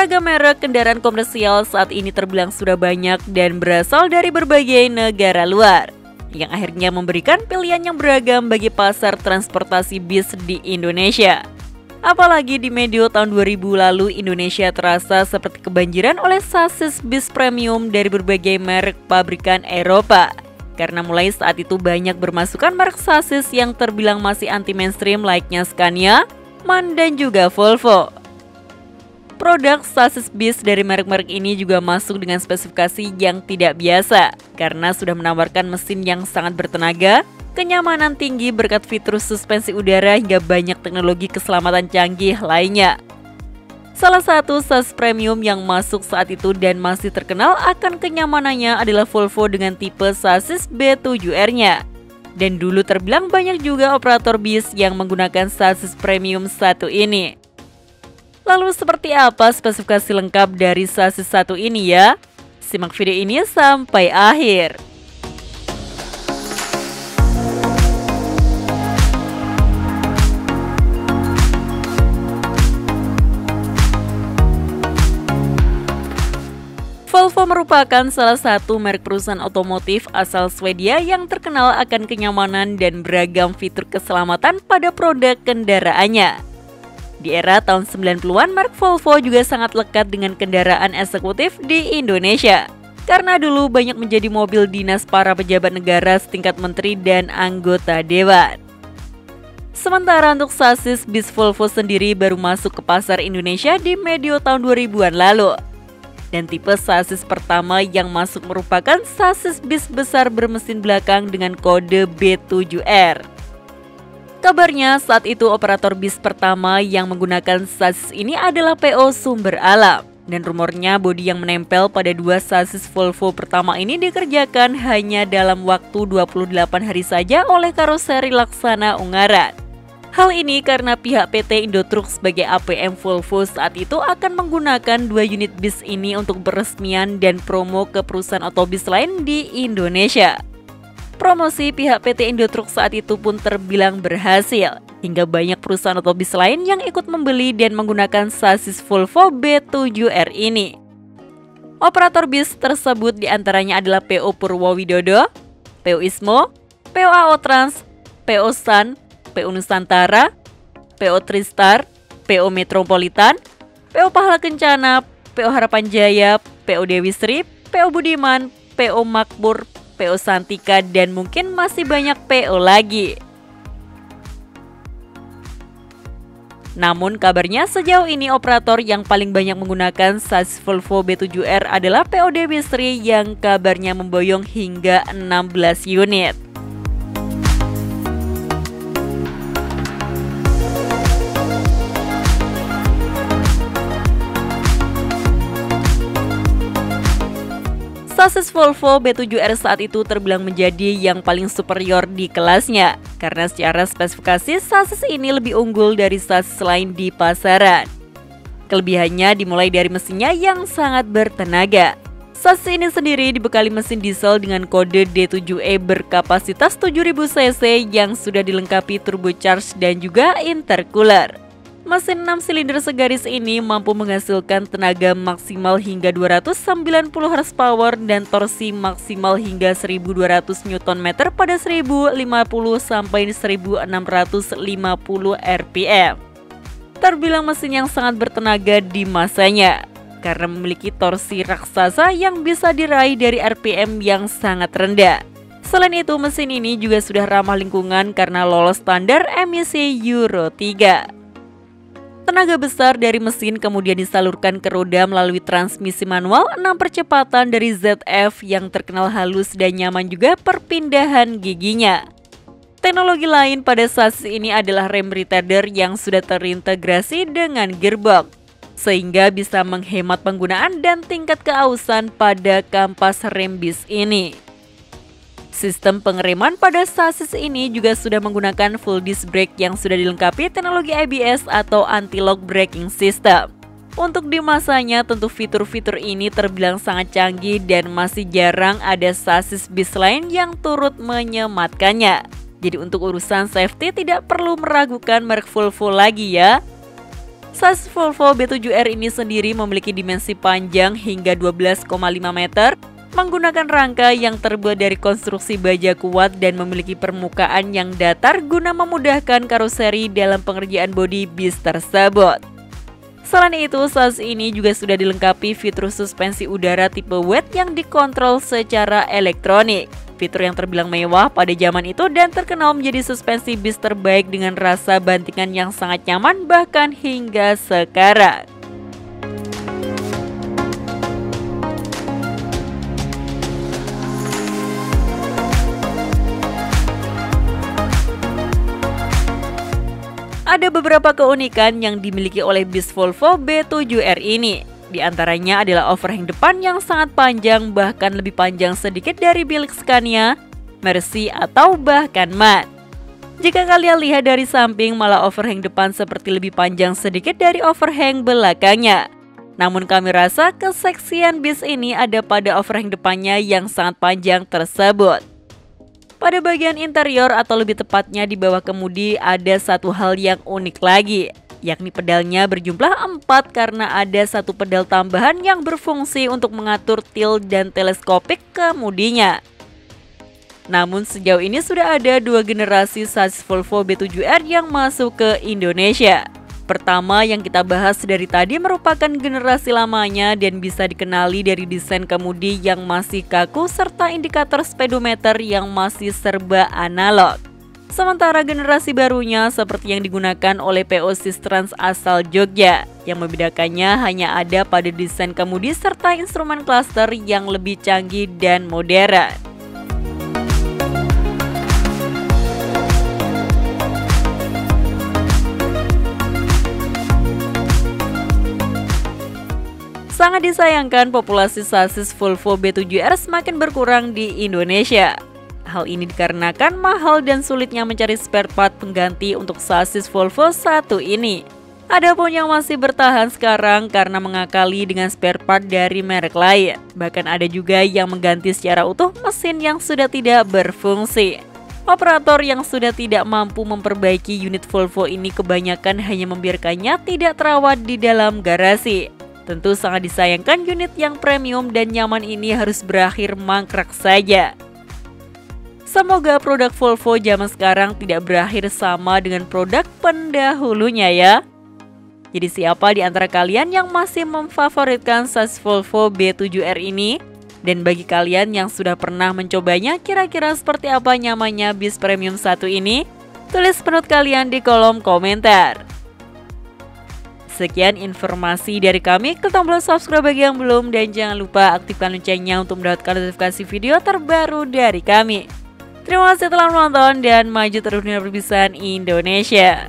Beragam merek kendaraan komersial saat ini terbilang sudah banyak dan berasal dari berbagai negara luar, yang akhirnya memberikan pilihan yang beragam bagi pasar transportasi bis di Indonesia. Apalagi di medio tahun 2000 lalu, Indonesia terasa seperti kebanjiran oleh sasis bis premium dari berbagai merek pabrikan Eropa. Karena mulai saat itu banyak bermasukan merek sasis yang terbilang masih anti-mainstream layaknya Scania, MAN, dan juga Volvo. Produk sasis bis dari merek-merek ini juga masuk dengan spesifikasi yang tidak biasa karena sudah menawarkan mesin yang sangat bertenaga, kenyamanan tinggi berkat fitur suspensi udara hingga banyak teknologi keselamatan canggih lainnya. Salah satu sasis premium yang masuk saat itu dan masih terkenal akan kenyamanannya adalah Volvo dengan tipe sasis B7R-nya. Dan dulu terbilang banyak juga operator bis yang menggunakan sasis premium satu ini. Lalu seperti apa spesifikasi lengkap dari sasis satu ini ya? Simak video ini sampai akhir. Volvo merupakan salah satu merek perusahaan otomotif asal Swedia yang terkenal akan kenyamanan dan beragam fitur keselamatan pada produk kendaraannya. Di era tahun 90-an, merek Volvo juga sangat lekat dengan kendaraan eksekutif di Indonesia. Karena dulu banyak menjadi mobil dinas para pejabat negara setingkat menteri dan anggota dewan. Sementara untuk sasis bis Volvo sendiri baru masuk ke pasar Indonesia di medio tahun 2000-an lalu. Dan tipe sasis pertama yang masuk merupakan sasis bis besar bermesin belakang dengan kode B7R. Kabarnya saat itu operator bis pertama yang menggunakan sasis ini adalah PO Sumber Alam. Dan rumornya bodi yang menempel pada dua sasis Volvo pertama ini dikerjakan hanya dalam waktu 28 hari saja oleh karoseri Laksana Ungaran. Hal ini karena pihak PT Indotruk sebagai APM Volvo saat itu akan menggunakan dua unit bis ini untuk peresmian dan promo ke perusahaan otobis lain di Indonesia. Promosi pihak PT Indotruk saat itu pun terbilang berhasil, hingga banyak perusahaan otobis lain yang ikut membeli dan menggunakan sasis Volvo B7R ini. Operator bis tersebut diantaranya adalah PO Purwowidodo, PO Ismo, PO AO Trans, PO Sun, PO Nusantara, PO Tristar, PO Metropolitan, PO Pahala Kencana, PO Harapan Jaya, PO Dewi Sri, PO Budiman, PO Makmur, PO Santika, dan mungkin masih banyak PO lagi. Namun kabarnya sejauh ini operator yang paling banyak menggunakan sasis Volvo B7R adalah PO Dewi Sri yang kabarnya memboyong hingga 16 unit. Sasis Volvo B7R saat itu terbilang menjadi yang paling superior di kelasnya, karena secara spesifikasi sasis ini lebih unggul dari sasis lain di pasaran. Kelebihannya dimulai dari mesinnya yang sangat bertenaga. Sasis ini sendiri dibekali mesin diesel dengan kode D7E berkapasitas 7000 cc yang sudah dilengkapi turbocharged dan juga intercooler. Mesin 6 silinder segaris ini mampu menghasilkan tenaga maksimal hingga 290 horsepower dan torsi maksimal hingga 1200 Nm pada 1050 sampai 1650 rpm. Terbilang mesin yang sangat bertenaga di masanya karena memiliki torsi raksasa yang bisa diraih dari RPM yang sangat rendah. Selain itu, mesin ini juga sudah ramah lingkungan karena lolos standar emisi Euro 3. Tenaga besar dari mesin kemudian disalurkan ke roda melalui transmisi manual 6 percepatan dari ZF yang terkenal halus dan nyaman juga perpindahan giginya. Teknologi lain pada sasis ini adalah rem retarder yang sudah terintegrasi dengan gearbox, sehingga bisa menghemat penggunaan dan tingkat keausan pada kampas rem bis ini. Sistem pengereman pada sasis ini juga sudah menggunakan full disc brake yang sudah dilengkapi teknologi ABS atau anti-lock braking system. Untuk di masanya tentu fitur-fitur ini terbilang sangat canggih dan masih jarang ada sasis bis lain yang turut menyematkannya. Jadi untuk urusan safety tidak perlu meragukan merek Volvo lagi ya. Sasis Volvo B7R ini sendiri memiliki dimensi panjang hingga 12,5 meter, menggunakan rangka yang terbuat dari konstruksi baja kuat dan memiliki permukaan yang datar guna memudahkan karoseri dalam pengerjaan bodi bis tersebut. Selain itu, sasis ini juga sudah dilengkapi fitur suspensi udara tipe wet yang dikontrol secara elektronik. Fitur yang terbilang mewah pada zaman itu dan terkenal menjadi suspensi bis terbaik dengan rasa bantingan yang sangat nyaman bahkan hingga sekarang. Ada beberapa keunikan yang dimiliki oleh bis Volvo B7R ini. Di antaranya adalah overhang depan yang sangat panjang, bahkan lebih panjang sedikit dari milik Scania, Mercy, atau bahkan MAN. Jika kalian lihat dari samping, malah overhang depan seperti lebih panjang sedikit dari overhang belakangnya. Namun kami rasa keseksian bis ini ada pada overhang depannya yang sangat panjang tersebut. Pada bagian interior atau lebih tepatnya di bawah kemudi ada satu hal yang unik lagi, yakni pedalnya berjumlah 4 karena ada satu pedal tambahan yang berfungsi untuk mengatur tilt dan teleskopik kemudinya. Namun sejauh ini sudah ada 2 generasi sasis Volvo B7R yang masuk ke Indonesia. Pertama yang kita bahas dari tadi merupakan generasi lamanya dan bisa dikenali dari desain kemudi yang masih kaku serta indikator speedometer yang masih serba analog. Sementara generasi barunya seperti yang digunakan oleh PO Sistrans asal Jogja, yang membedakannya hanya ada pada desain kemudi serta instrumen cluster yang lebih canggih dan modern. Sangat disayangkan populasi sasis Volvo B7R semakin berkurang di Indonesia. Hal ini dikarenakan mahal dan sulitnya mencari spare part pengganti untuk sasis Volvo satu ini. Adapun yang masih bertahan sekarang karena mengakali dengan spare part dari merek lain. Bahkan ada juga yang mengganti secara utuh mesin yang sudah tidak berfungsi. Operator yang sudah tidak mampu memperbaiki unit Volvo ini kebanyakan hanya membiarkannya tidak terawat di dalam garasi. Tentu sangat disayangkan unit yang premium dan nyaman ini harus berakhir mangkrak saja. Semoga produk Volvo zaman sekarang tidak berakhir sama dengan produk pendahulunya ya. Jadi siapa di antara kalian yang masih memfavoritkan sasis Volvo B7R ini? Dan bagi kalian yang sudah pernah mencobanya, kira-kira seperti apa nyamannya bis premium satu ini? Tulis pendapat kalian di kolom komentar. Sekian informasi dari kami, klik tombol subscribe bagi yang belum dan jangan lupa aktifkan loncengnya untuk mendapatkan notifikasi video terbaru dari kami. Terima kasih telah menonton dan maju terus dunia perpisahan Indonesia.